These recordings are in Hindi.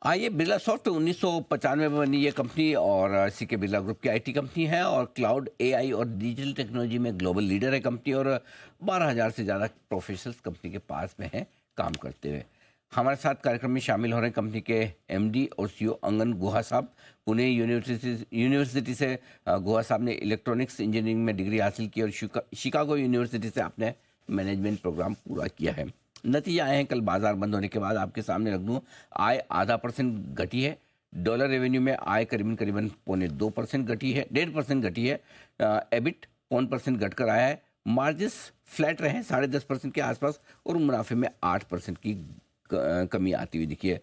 ये बिरला सॉफ्ट 1995 में बनी ये कंपनी और इसी के बिरला ग्रुप की आईटी कंपनी है और क्लाउड एआई और डिजिटल टेक्नोलॉजी में ग्लोबल लीडर है कंपनी और 12,000 से ज़्यादा प्रोफेशनल्स कंपनी के पास में हैं काम करते हुए। हमारे साथ कार्यक्रम में शामिल हो रहे हैं कंपनी के एमडी और सीईओ अंगन गुहा साहब। पुणे यूनिवर्सिटी से गुहा साहब ने इलेक्ट्रॉनिक्स इंजीनियरिंग में डिग्री हासिल की और शिकागो यूनिवर्सिटी से आपने मैनेजमेंट प्रोग्राम पूरा किया है। नतीजा आए हैं कल बाजार बंद होने के बाद, आपके सामने रख दूं। आय 0.5% घटी है। डॉलर रेवेन्यू में आय करीबन करीबन 0.2% घटी है, 1.5% घटी है। एबिट 0.1% घट कर आया है। मार्जिस फ्लैट रहे 10.5% के आसपास और मुनाफे में 8% की कमी आती हुई दिखी है।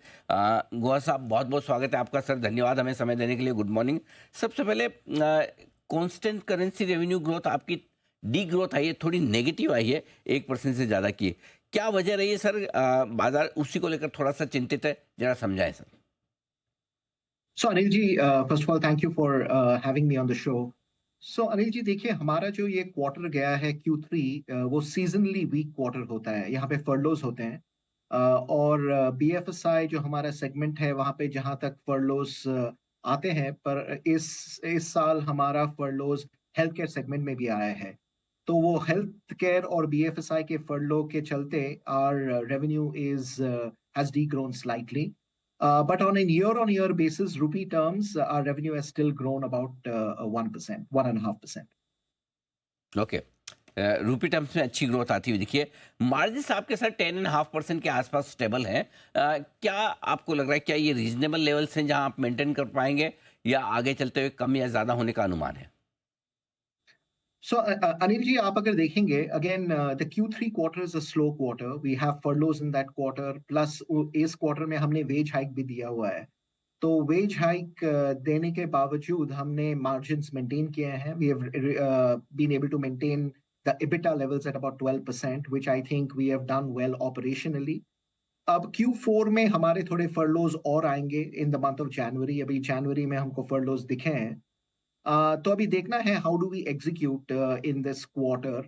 गोवा साहब, बहुत बहुत स्वागत है आपका सर, धन्यवाद हमें समय देने के लिए। Good morning. सबसे पहले कांस्टेंट करेंसी रेवेन्यू ग्रोथ आपकी डी ग्रोथ आई है, थोड़ी नेगेटिव आई है, 1% से ज़्यादा की। क्या वजह रही है सर? बाजार उसी को लेकर थोड़ा सा चिंतित है, जरा समझाएं sir. So Anil ji, first of all, thank you for having me on the show. So Anil ji देखिए, हमारा जो ये क्वार्टर गया है Q3, वो सीजनली वीक क्वार्टर होता है। यहाँ पे फर्लोज होते हैं और BFSI जो हमारा सेगमेंट है वहाँ पे जहाँ तक फर्लोज आते हैं, पर इस साल हमारा फर्लोज हेल्थ केयर सेगमेंट में भी आया है। तो वो हेल्थ केयर और BFSI के फर्लो के चलते our revenue is has degrown slightly. But on a year-on-year basis, rupee terms, our revenue has still grown about 1%, 1.5%. Okay, रूपी टर्म्स में अच्छी ग्रोथ आती हुई दिखिए। मार्जिन आपके साथ 10.5% के आसपास स्टेबल हैं। क्या आपको लग रहा है, क्या ये रीजनेबल लेवल्स हैं जहां आप मेंटेन कर पाएंगे, या आगे चलते हुए कम या ज़्यादा होने का अनुमान है? So, Anil ji, आप अगर देखेंगे, again, the Q3 quarter is a slow quarter. We have furloughs in that quarter. Plus, इस quarter में हमने wage hike भी दिया हुआ है. तो wage hike देने के बावजूद हमने margins maintain किए हैं. We have been able to maintain the EBITDA levels at about 12%, which I think we have done well operationally. अब Q4 में हमारे थोड़े फर्लोज और आएंगे in the month of January. अभी जनवरी में हमको फर्लोज दिखे हैं. तो अभी देखना है how do we execute in this quarter.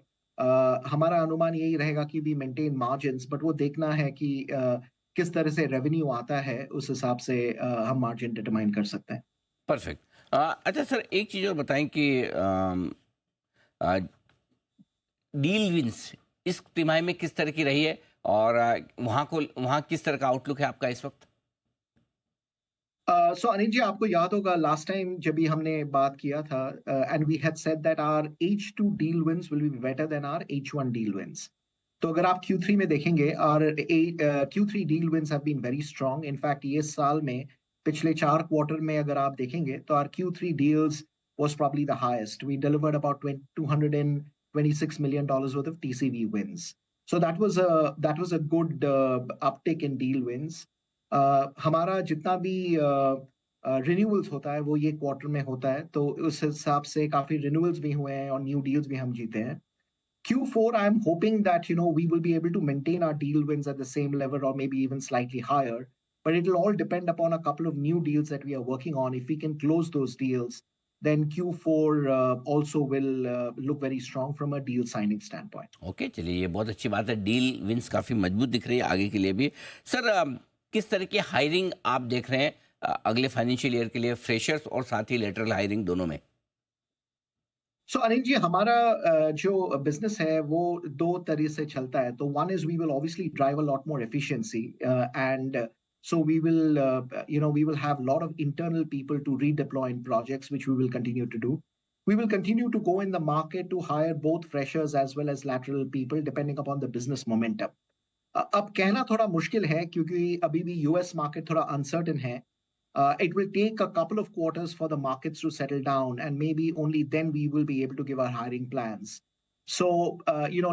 हमारा अनुमान यही रहेगा कि वी मेंटेन मार्जिन्स, बट वो देखना है कि किस तरह से रेवेन्यू आता है, उस हिसाब से हम मार्जिन डिटरमाइन कर सकते हैं. परफेक्ट। अच्छा सर, एक चीज़ और बताएं कि डील विंस इस तिमाही में किस तरह की रही है, और वहाँ किस तरह का आउटलुक है आपका इस वक्त? सो अनिल जी, आपको याद होगा लास्ट टाइम जब भी हमने बात किया था, and we had said that our H2 deal wins will be better than our H1 deal wins. तो अगर आप Q3 में देखेंगे, our Q3 deal wins have been very strong. In fact ये साल में पिछले 4 क्वार्टर में अगर आप देखेंगे तो our Q3 deals was probably the highest. We delivered about $226 million worth of TCV wins. So that was a good uptick in deal wins. हमारा जितना भी रिन्यूअल्स होता है वो ये क्वार्टर में होता है, तो उस हिसाब से काफी रिन्यूअल्स भी हुए हैं और न्यू डील्स भी हम जीते हैं. Q4, I'm hoping that we will be able to maintain our deal wins at the same level or maybe even slightly higher. But it will all depend upon a couple of new deals that we are working on. If we can close those deals, then Q4 also will look very strong from a deal signing standpoint. Okay, चलिए, ये बहुत अच्छी बात है। डील विंस काफ़ी मजबूत दिख रही है आगे के लिए भी। सर, किस तरह की हायरिंग आप देख रहे हैं अगले फाइनेंशियल ईयर के लिए, फ्रेशर्स और साथ ही लेटरल हायरिंग दोनों में? सो अनिल जी, हमारा जो बिजनेस है वो दो तरह से चलता है. तो one is we will obviously drive a lot more efficiency, and so we will have a lot of internal people to redeploy in projects, which we will continue to do. We will continue to go in the market to hire both freshers as well as lateral people depending upon the business momentum. अब कहना थोड़ा मुश्किल है क्योंकि अभी भी यूएस मार्केट थोड़ा अनसर्टेन है. It will take a couple of quarters for the markets to settle down, and maybe only then we will be able to give our hiring plans. So,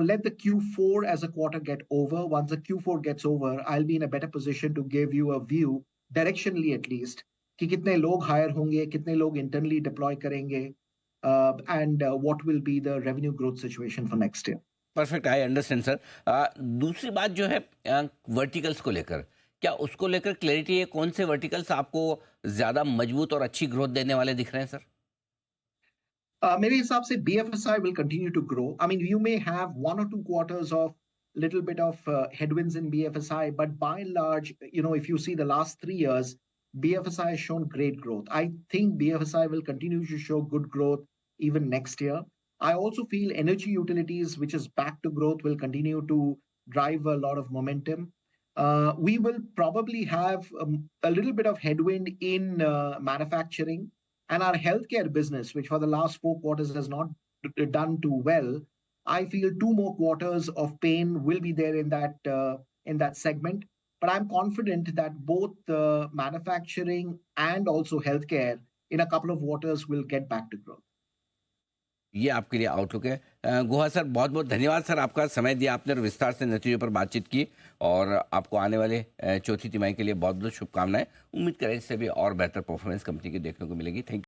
let the Q4 as a quarter get over. Once the Q4 gets over, I'll be in a better position to give you a view, directionally at least, कि कितने लोग hire होंगे, कितने लोग internally deploy करेंगे, and what will be the revenue growth situation for next year. Perfect, I understand sir. दूसरी बात जो है वर्टिकल्स को लेकर, क्या उसको लेकर क्लैरिटी है? कौन से वर्टिकल्स आपको ज़्यादा मजबूत और अच्छी ग्रोथ देने वाले दिख रहे हैं सर? मेरे हिसाब से BFSI will continue to grow. I mean, you may have 1 or 2 quarters of little bit of headwinds in BFSI, but by and large, if you see the last 3 years, BFSI has shown great growth. I think BFSI will continue to show good growth even next year. I also feel energy utilities, which is back to growth, will continue to drive a lot of momentum. We will probably have a little bit of headwind in manufacturing, and our healthcare business, which for the last 4 quarters has not done too well. I feel 2 more quarters of pain will be there in that segment. But I'm confident that both manufacturing and also healthcare in a couple of quarters will get back to growth. ये आपके लिए आउटलुक है। गुहा सर, बहुत बहुत धन्यवाद सर, आपका समय दिया आपने और विस्तार से नतीजों पर बातचीत की, और आपको आने वाले चौथी तिमाही के लिए बहुत बहुत शुभकामनाएं। उम्मीद करें इससे भी और बेहतर परफॉर्मेंस कंपनी की देखने को मिलेगी। Thank you.